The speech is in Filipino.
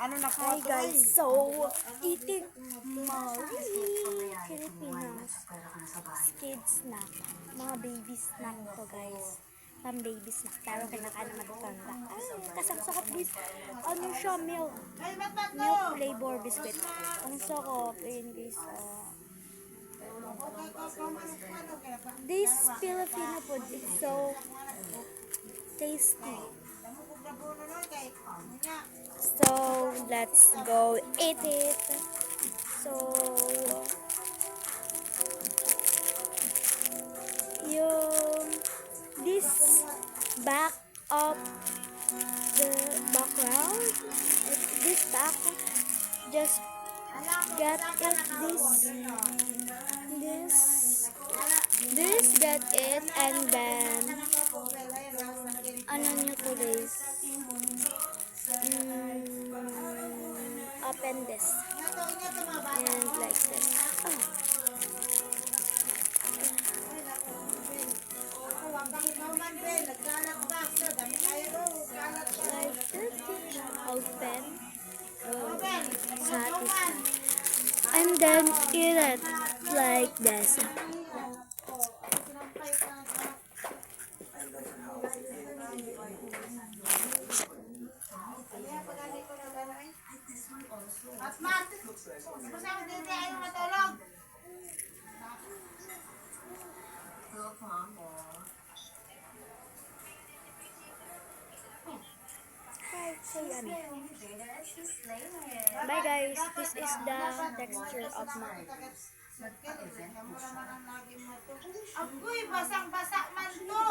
ano na po Hi ito guys, so eating Marie Filipinos kids snack, mga baby snack to guys, pang baby snack pero kinakain na matanda. Ay, kasang-sakap this, ano siya, milk flavor biscuit. Ang sakap, ayun guys, this Filipino food is so tasty. So, let's go eat it. So, yung this back of the background, this back, just get it, this get it, and then, ano nyo to guys, open this and like this. Like this, open, satisfied, and then eat it like this. Bye guys, this is the texture of my Agoy, basang-basa man to.